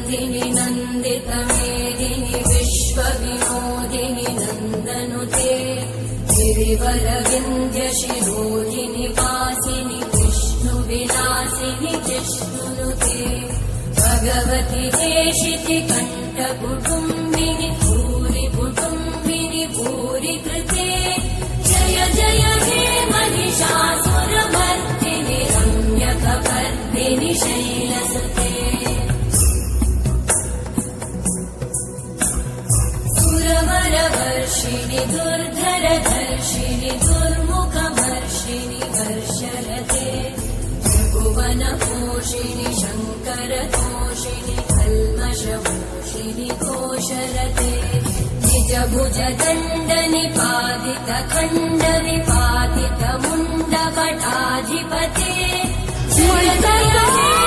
नन्दिनि नन्दितमेदिनि विश्वविनोदिनि नन्दनुते गिरिवरविन्द्यशिरोधिनि वासिनि विष्णुविलासिनि जिष्णुनुते भगवति देशिति कण्ठकुटुम्बिनि भूरि कुटुम्बिनि भूरि कृते जय जय हे महिषासुरमर्दिनि रम्यकपर्दिनि शैलसुते सुरवरवर्षिणि दुर्धरधर्षिणि दुर्मुखमर्षिणि हर्षरते त्रिभुवनपोषिणि शङ्करतोषिणि कल्मषमोषिणि घोषरते निजभुजदण्डनिपातितखण्डविपातितमुण्डपटाधिपते जय जय हे